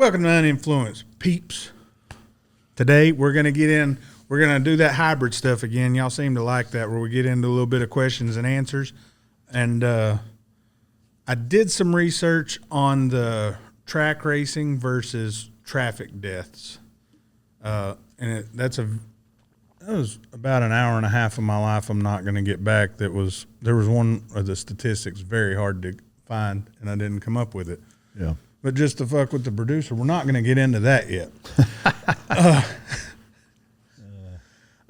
Welcome to Uninfluenced, peeps. Today we're going to do that hybrid stuff again. Y'all seem to like that, where we get into a little bit of questions and answers. And I did some research on the track racing versus traffic deaths. And that was about an hour and a half of my life I'm not going to get back. There was one of the statistics very hard to find, and I didn't come up with it. Yeah. But just to fuck with the producer, we're not going to get into that yet.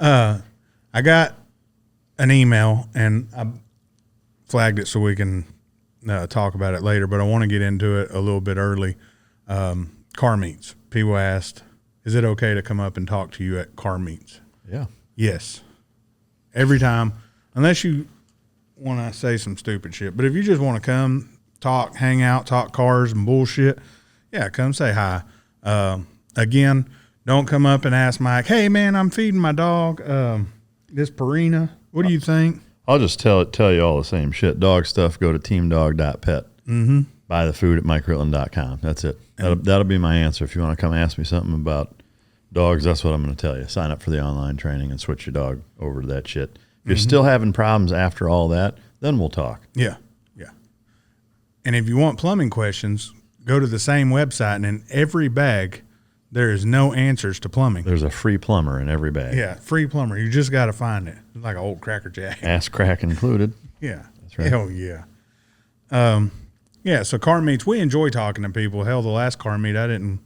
I got an email, and I flagged it so we can talk about it later, but I want to get into it a little bit early. Car meets. People asked, is it okay to come up and talk to you at car meets? Yeah. Yes. Every time, unless you want to say some stupid shit. But if you just want to come, talk, hang out, talk cars and bullshit, yeah, come say hi. Again, don't come up and ask Mike, hey, man, I'm feeding my dog this Purina. What do you think? I'll just tell you all the same shit. Dog stuff, go to teamdog.pet. Mm-hmm. Buy the food at MikeRitland.com. That's it. That'll be my answer. If you want to come ask me something about dogs, that's what I'm going to tell you. Sign up for the online training and switch your dog over to that shit. If you're still having problems after all that, then we'll talk. Yeah. And if you want plumbing questions, go to the same website, and in every bag, there is no answers to plumbing. There's a free plumber in every bag. Yeah, free plumber. You just got to find it. It's like an old Cracker Jack. Ass crack included. Yeah. That's right. Hell yeah. Yeah, so car meets, we enjoy talking to people. Hell, the last car meet, I don't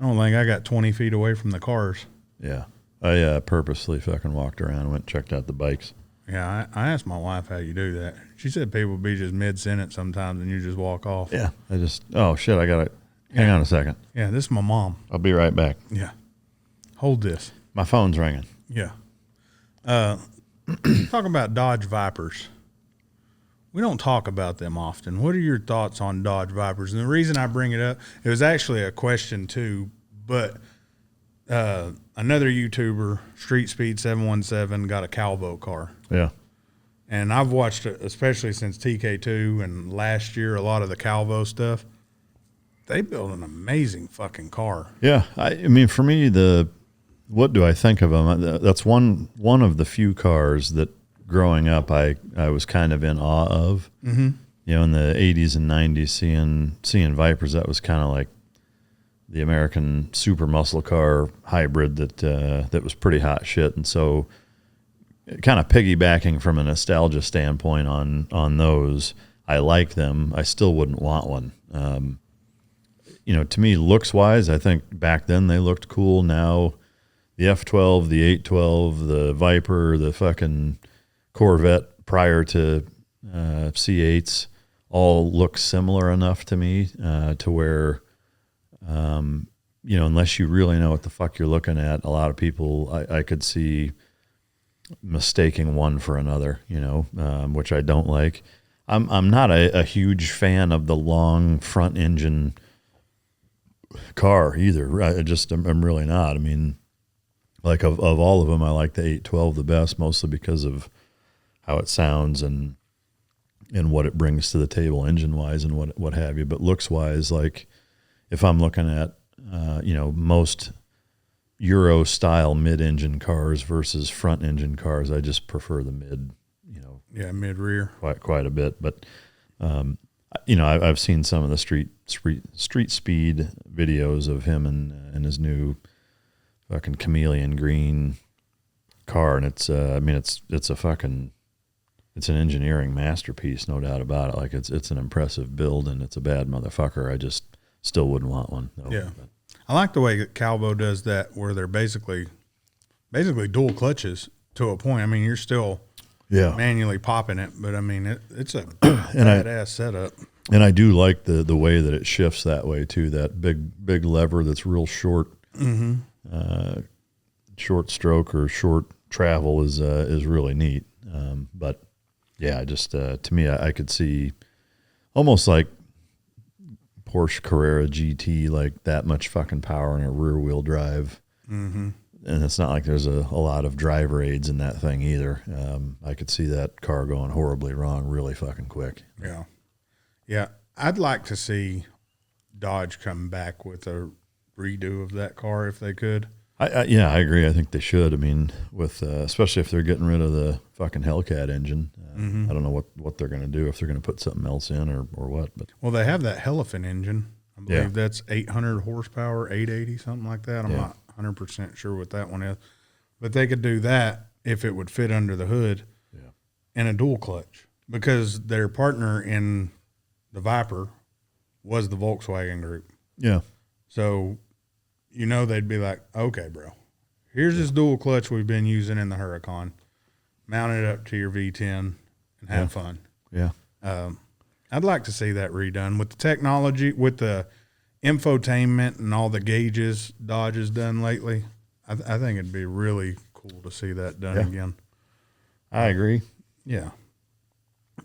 think I got 20 feet away from the cars. Yeah. I purposely fucking walked around and went and checked out the bikes. Yeah, I asked my wife how you do that. She said people be just mid-sentence sometimes and you just walk off. Yeah. Oh, shit, I got to hang on a second. Yeah, this is my mom. I'll be right back. Yeah. Hold this. My phone's ringing. Yeah. Talking about Dodge Vipers. We don't talk about them often. What are your thoughts on Dodge Vipers? And the reason I bring it up, it was actually a question too, but another YouTuber, Street Speed 717, got a Calvo car. Yeah. And I've watched it, especially since TK2 and last year, a lot of the Calvo stuff. They build an amazing fucking car. Yeah. I mean, for me, what do I think of them? That's one of the few cars that growing up I was kind of in awe of. Mm-hmm. You know, in the 80s and 90s, seeing Vipers, that was kind of like the American super muscle car hybrid that was pretty hot shit. And so kind of piggybacking from a nostalgia standpoint on those, I like them. I still wouldn't want one. You know, to me, looks-wise, I think back then they looked cool. Now, the F12, the 812, the Viper, the fucking Corvette prior to C8s all look similar enough to me to where, you know, unless you really know what the fuck you're looking at, a lot of people I could see mistaking one for another, you know, which I don't like. I'm not a huge fan of the long front engine car either. I'm really not. I mean, like of all of them, I like the 812 the best, mostly because of how it sounds and what it brings to the table engine wise and what have you. But looks wise, like if I'm looking at, you know, most Euro style mid engine cars versus front engine cars, I just prefer the mid, you know. Yeah, mid rear. Quite a bit. But, you know, I've seen some of the street speed videos of him and his new fucking chameleon green car. And it's, I mean, it's a fucking, it's an engineering masterpiece, no doubt about it. Like it's an impressive build and it's a bad motherfucker. I just still wouldn't want one. Though. Yeah. I like the way that Calvo does that, where they're basically dual clutches to a point. I mean, you're still manually popping it, but I mean, it's a badass setup. And I do like the way that it shifts that way too. That big lever that's real short, short stroke or short travel is really neat. But yeah, just to me, I could see almost like Porsche Carrera GT, like that much fucking power in a rear wheel drive. Mm-hmm. And it's not like there's a lot of driver aids in that thing either. I could see that car going horribly wrong really fucking quick. Yeah. I'd like to see Dodge come back with a redo of that car if they could. Yeah, I agree. I think they should. I mean, with especially if they're getting rid of the fucking Hellcat engine. I don't know what they're going to do, if they're going to put something else in or what. But well, they have that Elephant engine. I believe that's 800 horsepower, 880, something like that. I'm not 100% sure what that one is. But they could do that if it would fit under the hood and a dual clutch, because their partner in the Viper was the Volkswagen Group. Yeah. So, they'd be like, okay, bro, here's this dual clutch we've been using in the Huracan. Mount it up to your V10 and have fun. Yeah. I'd like to see that redone with the technology, with the infotainment and all the gauges Dodge has done lately. I think it'd be really cool to see that done again. I agree. Yeah.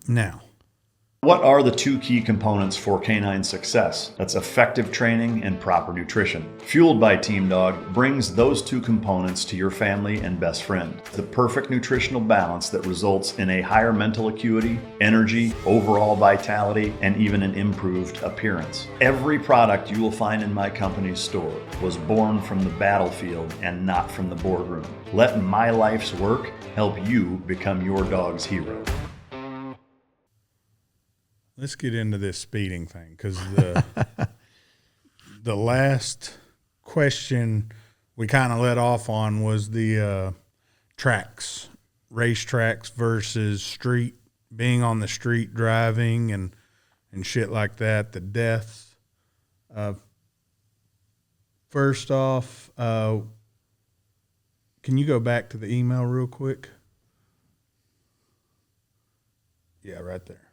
Now, what are the two key components for canine success? That's effective training and proper nutrition. Fueled by Team Dog brings those two components to your family and best friend. The perfect nutritional balance that results in a higher mental acuity, energy, overall vitality, and even an improved appearance. Every product you will find in my company's store was born from the battlefield and not from the boardroom. Let my life's work help you become your dog's hero. let's get into this speeding thing, because the last question we kind of let off on was the tracks, race tracks versus street, being on the street driving and shit like that, the deaths. First off, can you go back to the email real quick? Yeah, right there.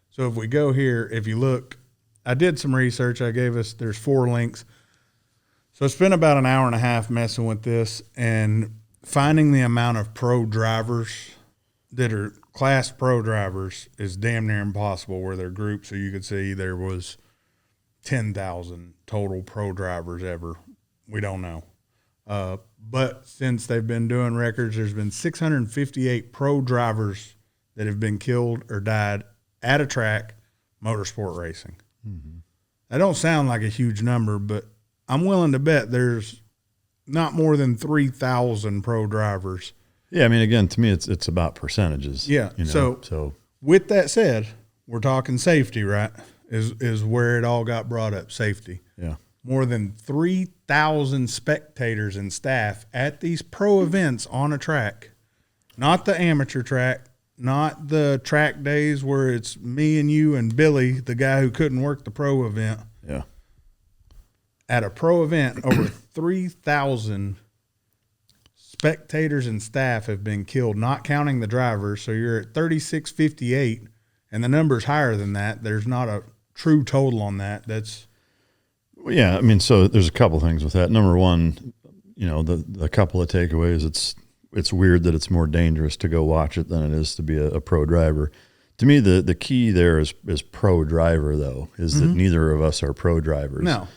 So if we go here, if you look, I did some research. There's 4 links. So I spent about an hour and a half messing with this and finding the amount of pro drivers that are class pro drivers is damn near impossible, where they're grouped. So you could see there was 10,000 total pro drivers ever. We don't know. But since they've been doing records, there's been 658 pro drivers that have been killed or died at a track, motorsport racing. Mm-hmm. That don't sound like a huge number, but I'm willing to bet there's not more than 3,000 pro drivers. Yeah, I mean, again, to me, it's about percentages. Yeah. You know? So with that said, we're talking safety, right? Is where it all got brought up, safety. Yeah. More than 3,000 spectators and staff at these pro events on a track, not the amateur track, not the track days where it's me and you and Billy, the guy who couldn't work the pro event. Yeah. At a pro event, over 3,000 spectators and staff have been killed, not counting the drivers. So you're at 3,658, and the number's higher than that. There's not a true total on that. That's... Well, yeah, I mean, so there's a couple things with that. Number one, the couple of takeaways, it's weird that it's more dangerous to go watch it than it is to be a pro driver. To me, the key there is pro driver, though, is that neither of us are pro drivers. No.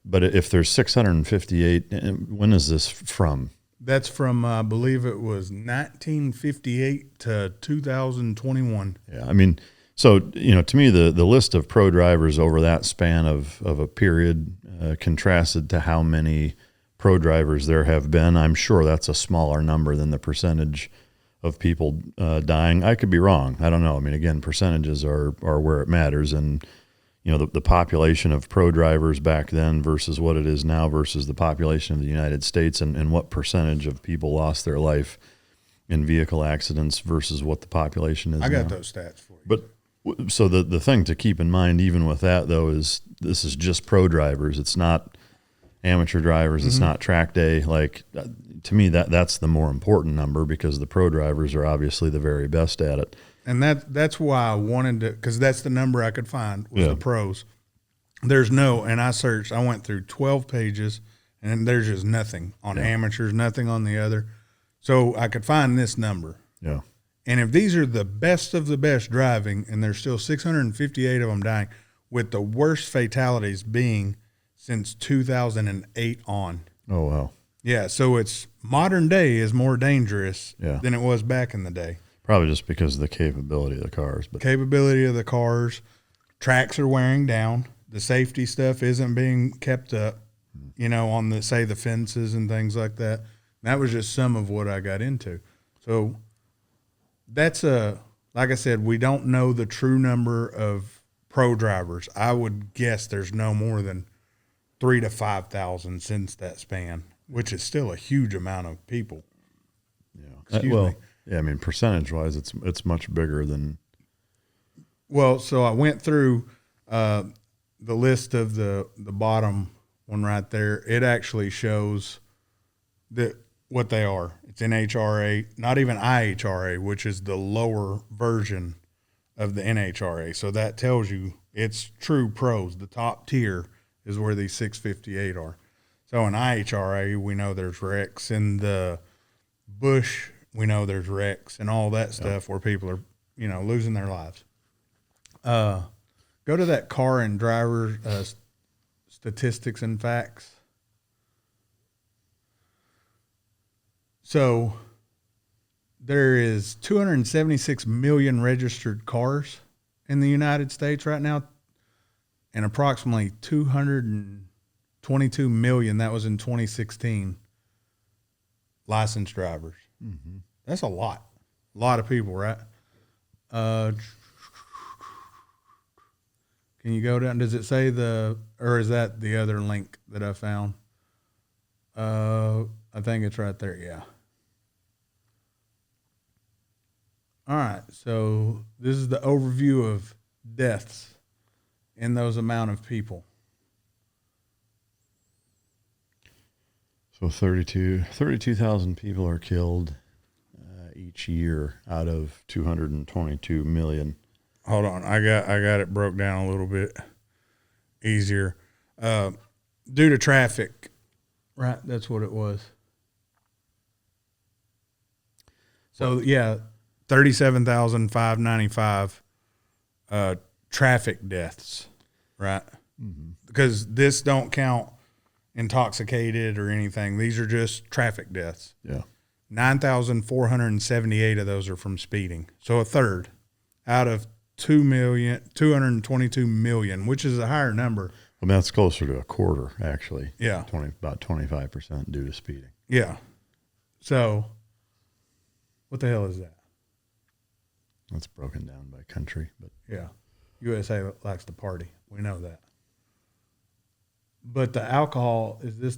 But if there's 658, when is this from? That's from, I believe it was 1958 to 2021. Yeah, I mean, so, to me, the list of pro drivers over that span of a period contrasted to how many pro drivers there have been, I'm sure that's a smaller number than the percentage of people dying. I could be wrong. I don't know. I mean, again, percentages are where it matters. And, the population of pro drivers back then versus what it is now versus the population of the United States and what percentage of people lost their life in vehicle accidents versus what the population is now. I got those stats for you. But so the thing to keep in mind, even with that, though, is this is just pro drivers. It's not amateur drivers. It's not track day. Like, to me, that's the more important number, because the pro drivers are obviously the very best at it. And that's why I wanted to, because that's the number I could find was the pros. There's and I searched, I went through 12 pages, and there's just nothing on amateurs, nothing on the other. So I could find this number. Yeah. And if these are the best of the best driving, and there's still 658 of them dying, with the worst fatalities being since 2008 on. Oh, wow. Yeah, so it's modern day is more dangerous than it was back in the day. Probably just because of the capability of the cars. But capability of the cars, tracks are wearing down. the safety stuff isn't being kept up, on the fences and things like that. That was just some of what I got into. So that's like I said, we don't know the true number of pro drivers. I would guess there's no more than 3,000 to 5,000 since that span, which is still a huge amount of people. Yeah. Excuse me. Yeah, I mean, percentage wise, it's much bigger than. Well, so I went through the list of the bottom one right there. It actually shows what they are. It's NHRA, not even IHRA, which is the lower version of the NHRA. So that tells you it's true pros. The top tier is where these 658 are. So in IHRA, we know there's wrecks. In the bush, we know there's wrecks and all that stuff where people are, losing their lives. Go to that car and driver statistics and facts. So there is 276 million registered cars in the United States right now, and approximately 222 million, that was in 2016, licensed drivers. Mm-hmm. That's a lot of people, right? Can you go down? Does it say or is that the other link that I found? I think it's right there. Yeah. All right. So this is the overview of deaths in those amount of people. So 32,000 people are killed each year out of 222 million. Hold on. I got it broke down a little bit easier. Due to traffic, right? That's what it was. So, 37,595 traffic deaths, right? Mm-hmm. Because this don't count intoxicated or anything. These are just traffic deaths. Yeah. 9,478 of those are from speeding. So a third out of 222 million, which is a higher number. Well, that's closer to a quarter, actually. Yeah. About 25% due to speeding. Yeah. So what the hell is that? That's broken down by country, but yeah. USA likes to party. We know that. But the alcohol, is this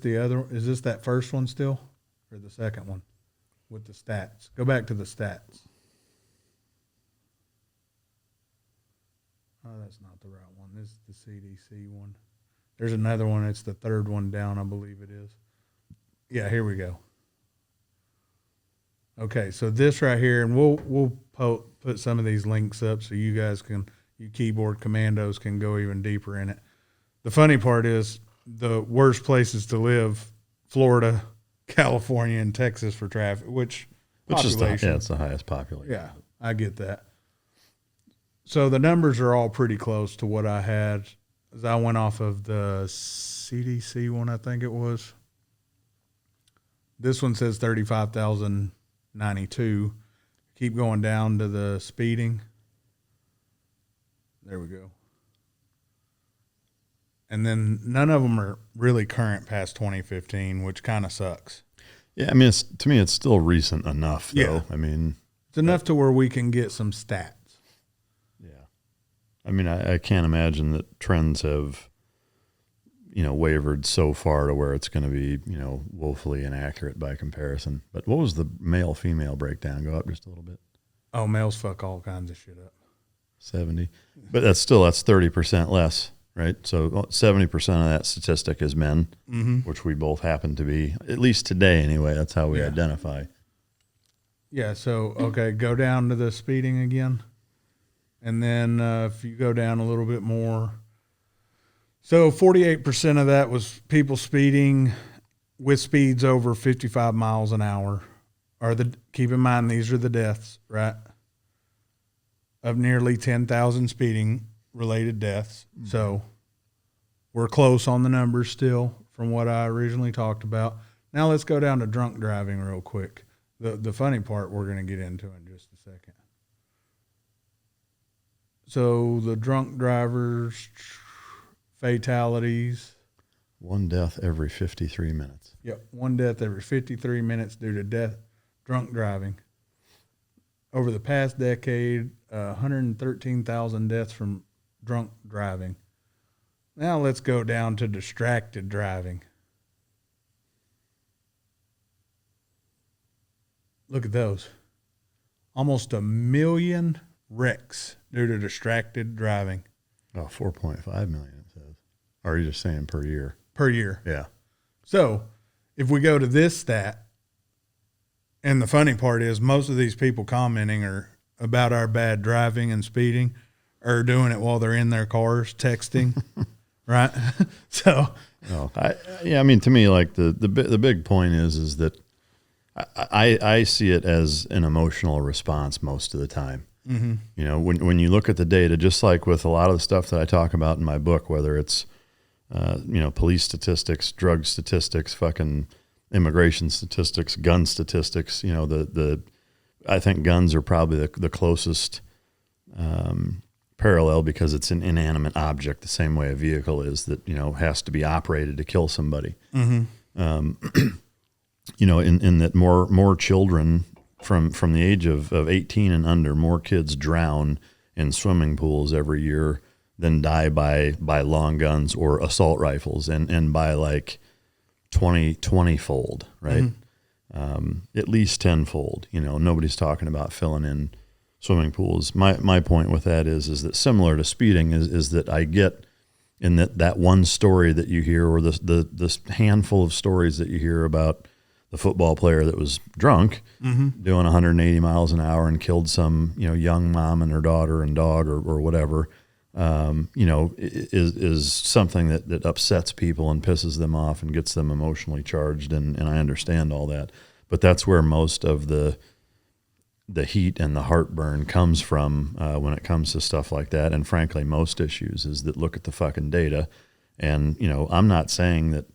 that first one still? Or the second one with the stats? Go back to the stats. Oh, that's not the right one. This is the CDC one. There's another one. It's the third one down, I believe it is. Yeah, here we go. Okay, so this right here, and we'll put some of these links up so you guys you keyboard commandos can go even deeper in it. The funny part is the worst places to live, Florida, California, and Texas for traffic, which is it's the highest population. Yeah, I get that. So the numbers are all pretty close to what I had as I went off of the CDC one, I think it was. This one says 35,092. Keep going down to the speeding. There we go. And then none of them are really current past 2015, which kind of sucks. Yeah, I mean, to me, it's still recent enough, though. Yeah. I mean, it's enough to where we can get some stats. Yeah. I mean, I can't imagine that trends have, wavered so far to where it's going to be, woefully inaccurate by comparison. But what was the male-female breakdown? Go up just a little bit. Oh, males fuck all kinds of shit up. 70. But that's 30% less, right? So 70% of that statistic is men, which we both happen to be, at least today anyway. That's how we identify. Yeah, so, okay, go down to the speeding again. And then if you go down a little bit more. So 48% of that was people speeding with speeds over 55 miles an hour. Keep in mind, these are the deaths, right? Of nearly 10,000 speeding-related deaths. Mm-hmm. So we're close on the numbers still from what I originally talked about. Now let's go down to drunk driving real quick. The funny part we're going to get into in just a second. So the drunk drivers, fatalities. One death every 53 minutes. Yep, one death every 53 minutes due to drunk driving. Over the past decade, 113,000 deaths from drunk driving. Now let's go down to distracted driving. Look at those. Almost 1 million wrecks due to distracted driving. Oh, 4.5 million, it says. Or are you just saying per year? Per year. Yeah. So if we go to this stat, and the funny part is most of these people commenting are about our bad driving and speeding are doing it while they're in their cars texting, right? So, Oh, I mean, to me, like the big point is that I see it as an emotional response most of the time. Mm-hmm. You know, when you look at the data, just like with a lot of the stuff that I talk about in my book, whether it's police statistics, drug statistics, fucking immigration statistics, gun statistics. You know, I think guns are probably the closest parallel because it's an inanimate object, the same way a vehicle is that, you know, has to be operated to kill somebody. Mm-hmm. You know, in that more children from the age of 18 and under, more kids drown in swimming pools every year than die by long guns or assault rifles, and by like 20-fold, right? Mm-hmm. At least 10-fold. You know, nobody's talking about filling in swimming pools. My point with that is that similar to speeding is that I get in that one story that you hear, or this handful of stories that you hear about the football player that was drunk, mm-hmm. doing 180 miles an hour and killed some, you know, young mom and her daughter and dog or whatever, you know, is something that upsets people and pisses them off and gets them emotionally charged. And I understand all that, but that's where most of the heat and the heartburn comes from when it comes to stuff like that. And frankly, most issues is that look at the fucking data. And, you know, I'm not saying that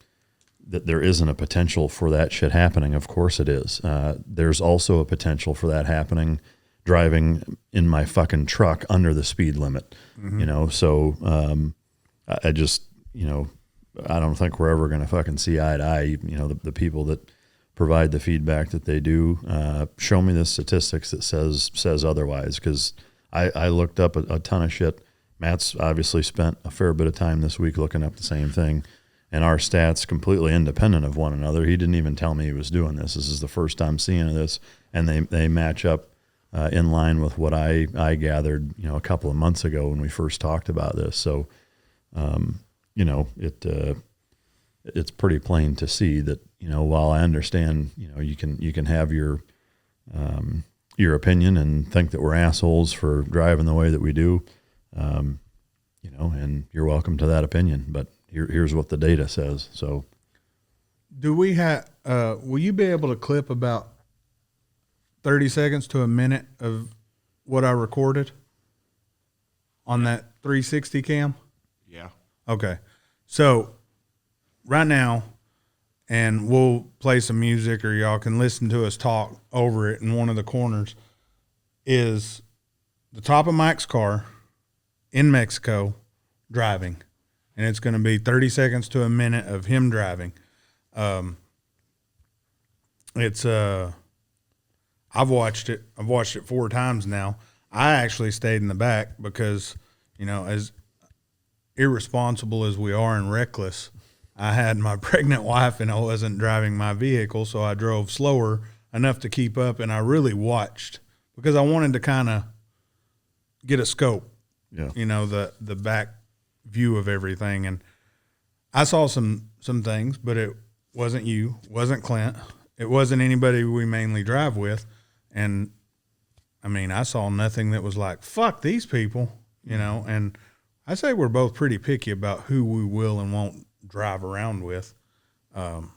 there isn't a potential for that shit happening. Of course it is. There's also a potential for that happening driving in my fucking truck under the speed limit, mm-hmm. you know? So I just, you know, I don't think we're ever going to fucking see eye to eye. You know, the people that provide the feedback that they do, show me the statistics that says otherwise. Cause I looked up a ton of shit. Matt's obviously spent a fair bit of time this week looking up the same thing. And our stats completely independent of one another. He didn't even tell me he was doing this. This is the first time seeing this, and they match up in line with what I gathered, you know, a couple of months ago when we first talked about this. So, you know, it's pretty plain to see that, you know, while I understand, you know, you can have your opinion and think that we're assholes for driving the way that we do, you know, and you're welcome to that opinion, but here's what the data says. So do we have, will you be able to clip about 30 seconds to a minute of what I recorded on that 360 cam? Yeah. Okay. So right now, and we'll play some music or y'all can listen to us talk over it in one of the corners, is the top of Mike's car in Mexico driving. And it's going to be 30 seconds to a minute of him driving. It's I've watched it 4 times now. I actually stayed in the back because, you know, as irresponsible as we are and reckless, I had my pregnant wife and I wasn't driving my vehicle, so I drove slower enough to keep up, and I really watched because I wanted to kind of get a scope. Yeah. You know, the back view of everything, and I saw some things, but it wasn't you, wasn't Clint, it wasn't anybody we mainly drive with, and I mean, I saw nothing that was like, fuck these people, you know. And I say we're both pretty picky about who we will and won't drive around with. Hell,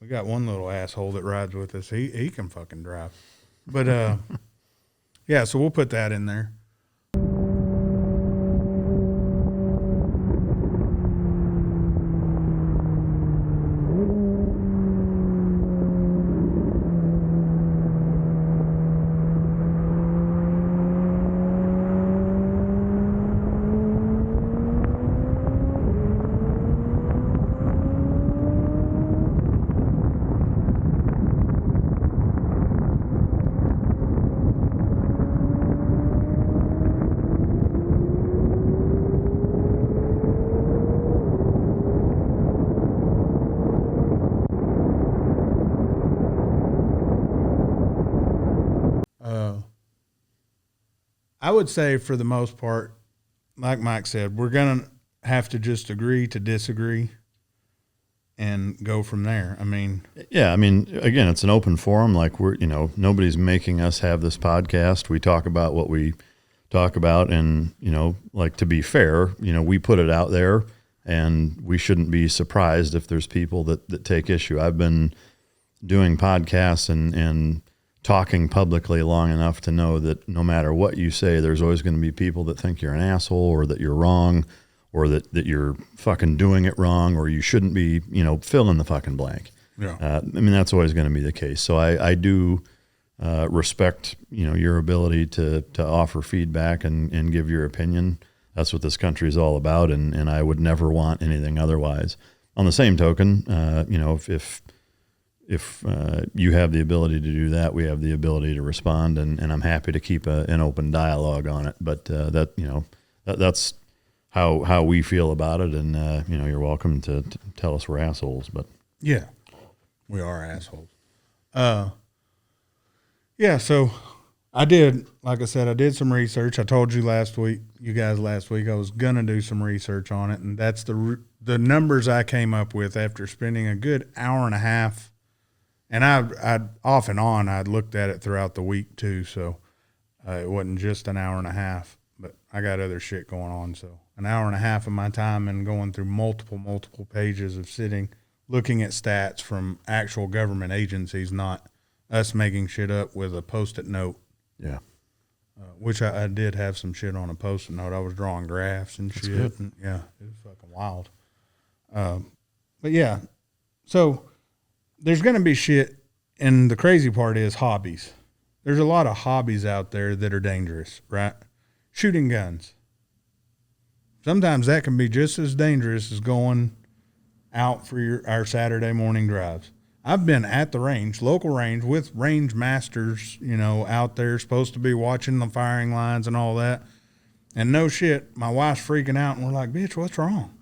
we got one little asshole that rides with us. He can fucking drive, but yeah, so we'll put that in there. I would say for the most part, like Mike said, we're going to have to just agree to disagree and go from there. I mean, yeah, I mean, again, it's an open forum. Like nobody's making us have this podcast. We talk about what we talk about, and like, to be fair, we put it out there, and we shouldn't be surprised if there's people that take issue. I've been doing podcasts and talking publicly long enough to know that no matter what you say, there's always going to be people that think you're an asshole, or that you're wrong, or that you're fucking doing it wrong, or you shouldn't be, fill in the fucking blank. Yeah. I mean, that's always going to be the case. So I do respect, your ability to offer feedback and give your opinion. That's what this country is all about. And I would never want anything otherwise. On the same token, if you have the ability to do that, we have the ability to respond, and I'm happy to keep an open dialogue on it. But that's how we feel about it, and you're welcome to tell us we're assholes. But yeah, we are assholes. Yeah. So I did some research. I told you guys last week, I was gonna do some research on it, and that's the numbers I came up with after spending a good hour and a half. And I'd off and on, I'd looked at it throughout the week too. So it wasn't just an hour and a half, but I got other shit going on. So an hour and a half of my time and going through multiple pages of sitting, looking at stats from actual government agencies, not us making shit up with a Post-it note. Yeah. Which I did have some shit on a Post-it note. I was drawing graphs and shit. And yeah, it was fucking wild. But yeah, so there's going to be shit, and the crazy part is hobbies. There's a lot of hobbies out there that are dangerous, right? Shooting guns. Sometimes that can be just as dangerous as going out for our Saturday morning drives. I've been at the range, local range, with range masters, out there, supposed to be watching the firing lines and all that. And no shit, my wife's freaking out, and we're like, bitch, what's wrong?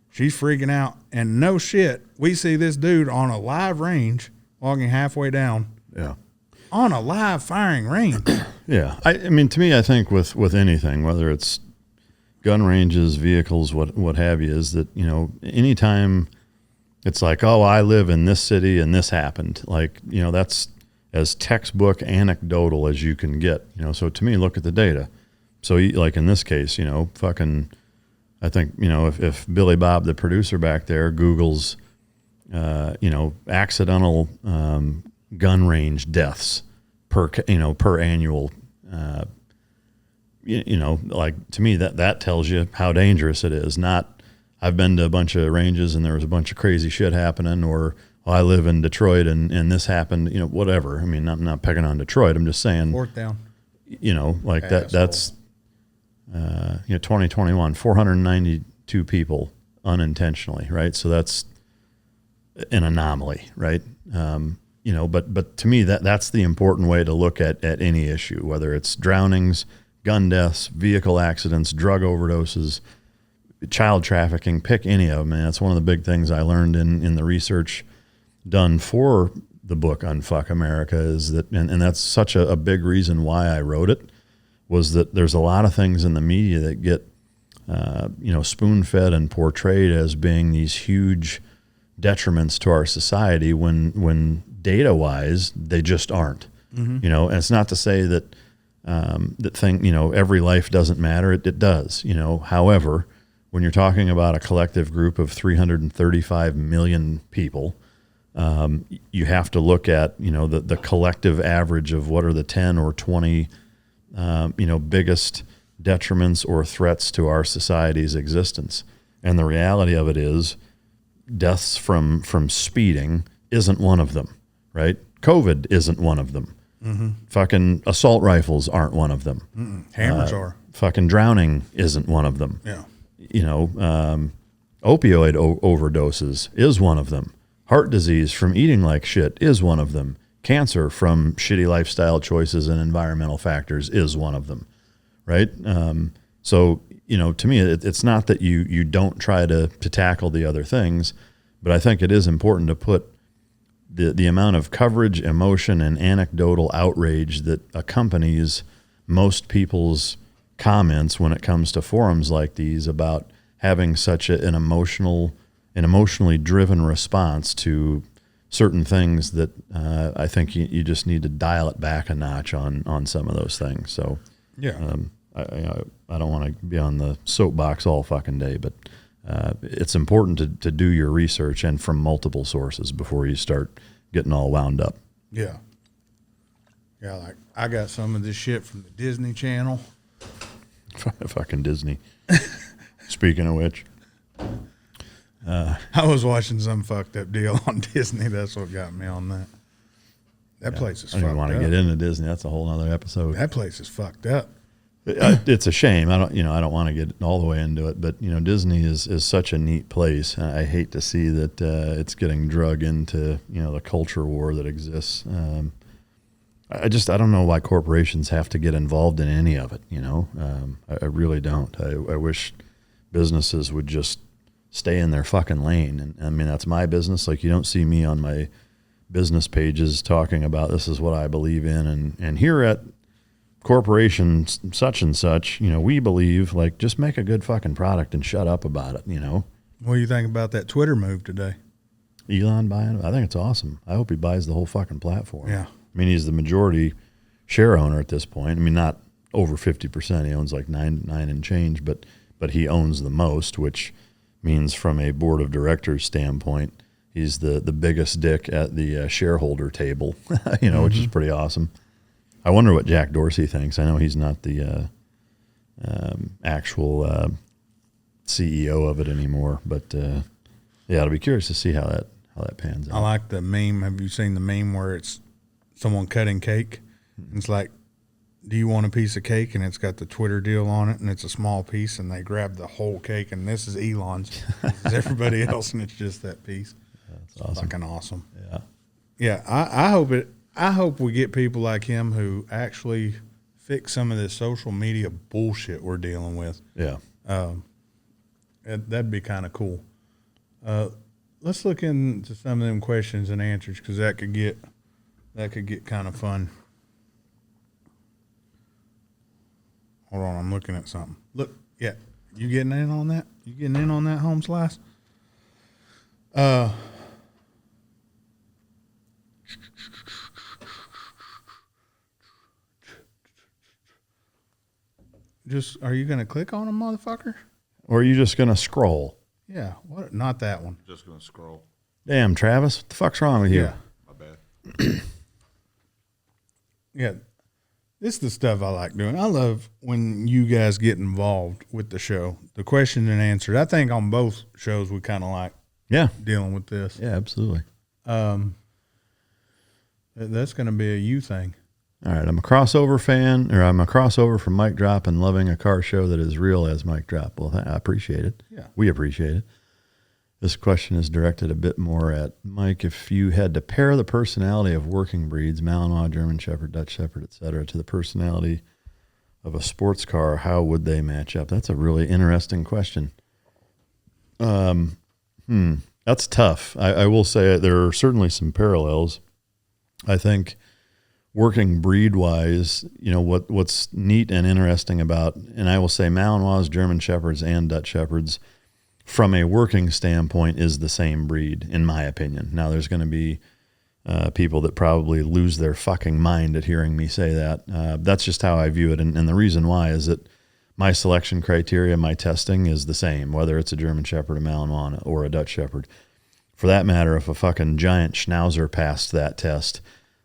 She's freaking out, and no shit, we see this dude on a live range walking halfway down. Yeah. On a live firing range. Yeah. I mean, to me, I think with anything, whether it's gun ranges, vehicles, what have you, is that, anytime it's like, oh, I live in this city and this happened, like, that's as textbook anecdotal as you can get, so to me, look at the data. So like in this case, I think, if Billy Bob, the producer back there, Googles, accidental gun range deaths per annual, like, to me, that tells you how dangerous it is. Not, I've been to a bunch of ranges and there was a bunch of crazy shit happening, or I live in Detroit and this happened, whatever. I mean, I'm not picking on Detroit. I'm just saying, Fourth down. Like that's 2021, 492 people unintentionally, right? So that's an anomaly, right? But to me, that's the important way to look at any issue, whether it's drownings, gun deaths, vehicle accidents, drug overdoses, child trafficking, pick any of them. And that's one of the big things I learned in the research done for the book Unfuck America, is that, and that's such a big reason why I wrote it, was that there's a lot of things in the media that get, spoon-fed and portrayed as being these huge detriments to our society when data-wise, they just aren't. Mm-hmm. And it's not to say that every life doesn't matter. It does. However, when you're talking about a collective group of 335 million people, you have to look at the collective average of what are the 10 or 20 biggest detriments or threats to our society's existence. And the reality of it is, deaths from speeding isn't one of them, right? COVID isn't one of them. Mm-hmm. Fucking assault rifles aren't one of them. Mm-mm. Hammers are. Fucking drowning isn't one of them. Yeah. Opioid overdoses is one of them. Heart disease from eating like shit is one of them. Cancer from shitty lifestyle choices and environmental factors is one of them, right? So, to me, it's not that you don't try to tackle the other things, but I think it is important to put the amount of coverage, emotion, and anecdotal outrage that accompanies most people's comments when it comes to forums like these about having such an emotionally driven response to certain things that I think you just need to dial it back a notch on some of those things. So Yeah. I don't want to be on the soapbox all fucking day, but it's important to do your research and from multiple sources before you start getting all wound up. Yeah. Yeah, like I got some of this shit from the Disney Channel. Fucking Disney. Speaking of which. I was watching some fucked up deal on Disney. That's what got me on that. That place is I don't fucked even want up. to get into Disney. That's a whole other episode. That place is fucked up. It's a shame. I don't want to get all the way into it, but Disney is such a neat place. I hate to see that it's getting drug into the culture war that exists. I don't know why corporations have to get involved in any of it. I really don't. I wish businesses would just stay in their fucking lane. And I mean, that's my business. Like, you don't see me on my business pages talking about this is what I believe in. And here at corporation such and such, we believe, like, just make a good fucking product and shut up about it. What do you think about that Twitter move today? Elon buying it? I think it's awesome. I hope he buys the whole fucking platform. Yeah. I mean, he's the majority share owner at this point. I mean, not over 50%. He owns like nine and change, but he owns the most, which means from a board of directors standpoint, he's the biggest dick at the shareholder table, which is pretty awesome. I wonder what Jack Dorsey thinks. I know he's not the actual CEO of it anymore, but yeah, I'll be curious to see how that pans out. I like the meme. Have you seen the meme where it's someone cutting cake? It's like, do you want a piece of cake? And it's got the Twitter deal on it, and it's a small piece, and they grab the whole cake, and this is Elon's. This is everybody else, and it's just that piece. That's awesome. Fucking awesome. Yeah. Yeah, I hope we get people like him who actually fix some of this social media bullshit we're dealing with. Yeah. That'd be kind of cool. Let's look into some of them questions and answers, because that could get kind of fun. Hold on, I'm looking at something. Look, yeah, you getting in on that? You getting in on that, home slice? Are you gonna click on them, motherfucker? Or are you just going to scroll? Yeah, what? Not that one. Just gonna scroll. Damn, Travis, what the fuck's wrong with you? Yeah, My bad. yeah. This is the stuff I like doing. I love when you guys get involved with the show, the question and answers. I think on both shows we kind of like dealing with this. Yeah, absolutely. That's going to be a you thing. All right, I'm a crossover fan, or I'm a crossover from Mike Drop and loving a car show that is real as Mike Drop. Well, I appreciate it. Yeah. We appreciate it. This question is directed a bit more at Mike. If you had to pair the personality of working breeds, Malinois, German Shepherd, Dutch Shepherd, etc., to the personality of a sports car, how would they match up? That's a really interesting question. That's tough. I will say there are certainly some parallels. I think working breed-wise, what's neat and interesting about, and I will say Malinois, German Shepherds, and Dutch Shepherds, from a working standpoint, is the same breed, in my opinion. Now, there's going to be people that probably lose their fucking mind at hearing me say that. That's just how I view it, and the reason why is that my selection criteria, my testing is the same, whether it's a German Shepherd, a Malinois, or a Dutch Shepherd. For that matter, if a fucking giant Schnauzer passed that test,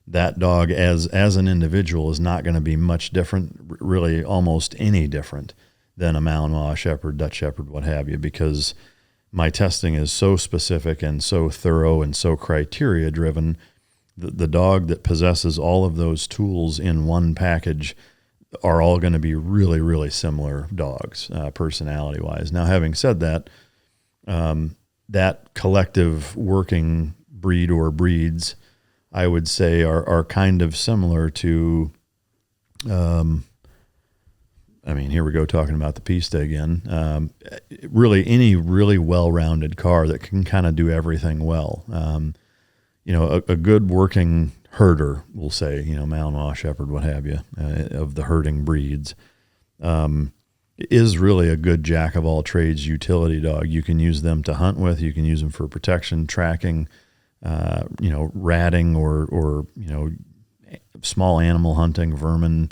that dog as an individual is not going to be much different, really almost any different than a Malinois, Shepherd, Dutch Shepherd, what have you, because my testing is so specific and so thorough and so criteria driven. The dog that possesses all of those tools in one package are all going to be really, really similar dogs, personality wise. Now, having said that, that collective working breed or breeds, I would say are kind of similar to, here we go talking about the Pista again. Really any really well-rounded car that can kind of do everything well. a good working herder, we'll say, Malinois, Shepherd, what have you, of the herding breeds, is really a good jack of all trades utility dog. You can use them to hunt with. You can use them for protection, tracking, ratting, or small animal hunting, vermin,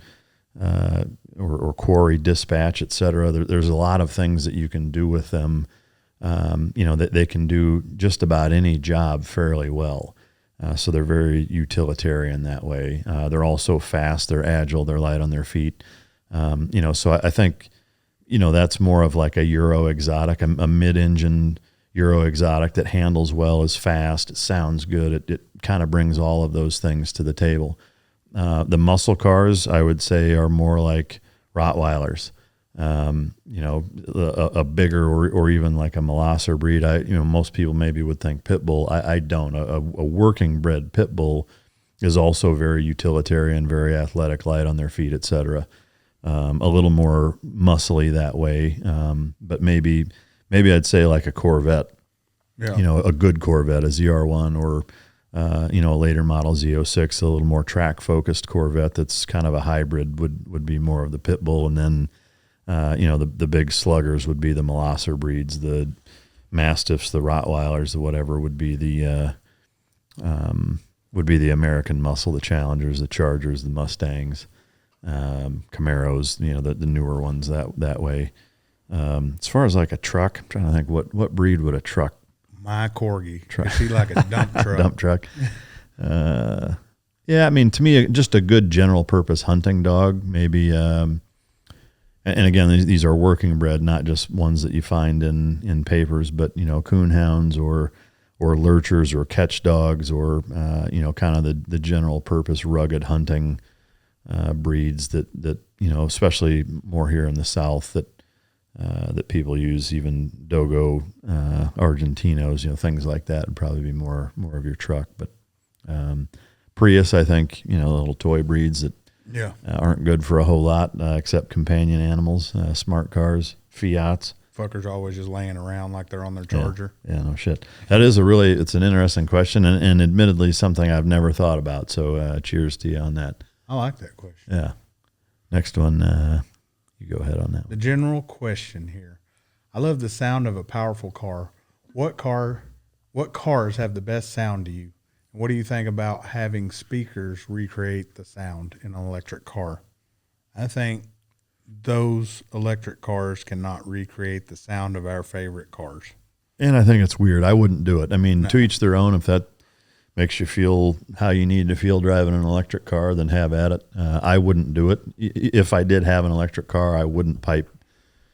or quarry dispatch, etc. There's a lot of things that you can do with them. That they can do just about any job fairly well. So they're very utilitarian that way. They're also fast. They're agile. They're light on their feet. So I think, that's more of like a Euro exotic, a mid-engine Euro exotic that handles well, is fast, it sounds good. It kind of brings all of those things to the table. The muscle cars, I would say, are more like Rottweilers. A bigger or even like a Molosser breed. Most people maybe would think pit bull. I don't. A working bred pit bull is also very utilitarian, very athletic, light on their feet, etc. A little more muscly that way. But maybe I'd say like a Corvette. Yeah. A good Corvette, a ZR1, or a later model Z06, a little more track focused Corvette that's kind of a hybrid would be more of the pit bull, and then the big sluggers would be the Molosser breeds, the Mastiffs, the Rottweilers, the whatever would be the American muscle, the Challengers, the Chargers, the Mustangs, Camaros, the newer ones that way. As far as like a truck, I'm trying to think what breed would a truck? My Corgi. Is he like a dump truck? Dump truck. Yeah, I mean, to me, just a good general purpose hunting dog, maybe. And again, these are working bred, not just ones that you find in papers, but coonhounds or lurchers or catch dogs, or kind of the general purpose rugged hunting breeds that especially more here in the South that people use, even Dogo, Argentinos, things like that would probably be more of your truck. But Prius, I think, little toy breeds that aren't good for a whole lot except companion animals, smart cars, Fiats. Fuckers always just laying around like they're on their Charger. Yeah, no shit. That is it's an interesting question, and admittedly something I've never thought about. So cheers to you on that. I like that question. Yeah. Next one, you go ahead on that. The general question here. I love the sound of a powerful car. What cars have the best sound to you? And what do you think about having speakers recreate the sound in an electric car? I think those electric cars cannot recreate the sound of our favorite cars. And I think it's weird. I wouldn't do it. I mean, to each their own. If that makes you feel how you need to feel driving an electric car, then have at it. I wouldn't do it. If I did have an electric car, I wouldn't pipe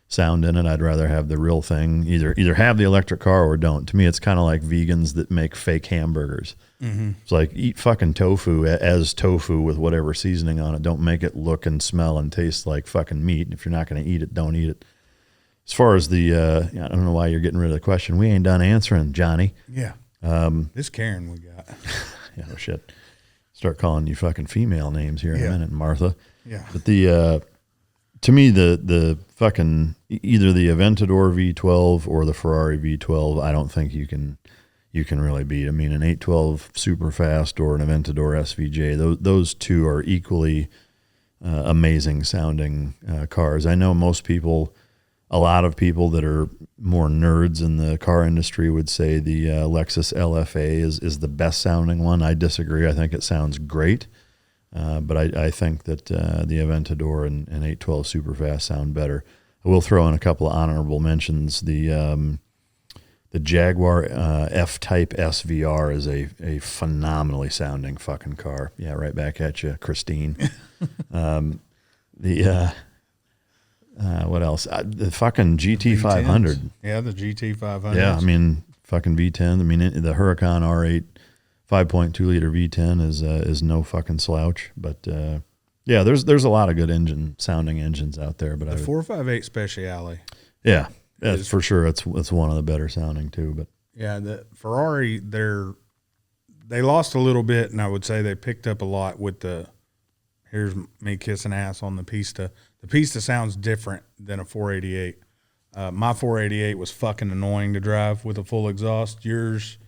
sound in it. I'd rather have the real thing. Either have the electric car or don't. To me, it's kind of like vegans that make fake hamburgers. Mm-hmm. It's like, eat fucking tofu as tofu with whatever seasoning on it. Don't make it look and smell and taste like fucking meat. If you're not going to eat it, don't eat it. As far as the, I don't know why you're getting rid of the question. We ain't done answering, Johnny. Yeah. This Karen we got. Yeah, no shit. Start calling you fucking female names here in a minute, Martha. Yeah. But to me, the fucking either the Aventador V12 or the Ferrari V12, I don't think you can really beat. I mean, an 812 super fast or an Aventador SVJ, those two are equally amazing sounding cars. I know a lot of people that are more nerds in the car industry would say the Lexus LFA is the best sounding one. I disagree. I think it sounds great. But I think that the Aventador and 812 Superfast sound better. I will throw in a couple of honorable mentions. The Jaguar F-Type SVR is a phenomenally sounding fucking car. Yeah, right back at you, Christine. What else? The fucking GT500. Yeah, the GT500. Yeah, I mean, fucking V10. I mean, the Huracan R8 5.2 liter V10 is no fucking slouch. But yeah, there's a lot of good sounding engines out there. But the 458 Speciale. Yeah, for sure. It's one of the better sounding too. But yeah, the Ferrari, they lost a little bit, and I would say they picked up a lot with the. Here's me kissing ass on the Pista. The Pista sounds different than a 488. My 488 was fucking annoying to drive with a full exhaust. Yours,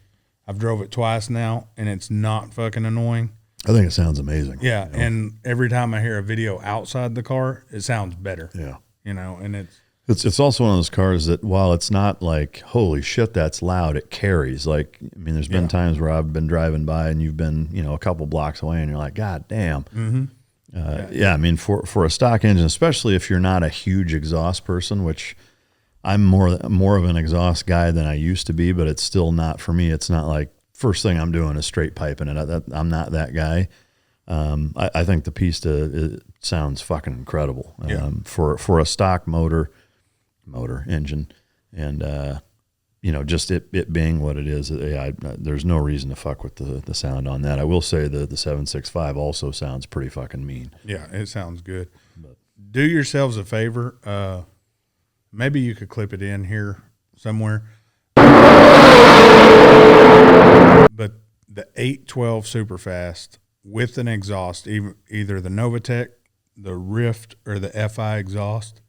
I've drove it twice now, and it's not fucking annoying. I think it sounds amazing. Yeah, and every time I hear a video outside the car, it sounds better. Yeah. And It's also one of those cars that while it's not like, holy shit, that's loud, it carries. Like, I mean, there's been times where I've been driving by and you've been, a couple blocks away and you're like, God damn. Mm-hmm. Yeah, I mean, for a stock engine, especially if you're not a huge exhaust person, which I'm more of an exhaust guy than I used to be, but it's still not, for me, it's not like first thing I'm doing is straight piping it. I'm not that guy. I think the Pista sounds fucking incredible. For a stock motor engine, and just it being what it is. There's no reason to fuck with the sound on that. I will say the 765 also sounds pretty fucking mean. Yeah, it sounds good. But do yourselves a favor. Maybe you could clip it in here somewhere. But the 812 Superfast with an exhaust, either the Novatec, the Rift, or the FI exhaust,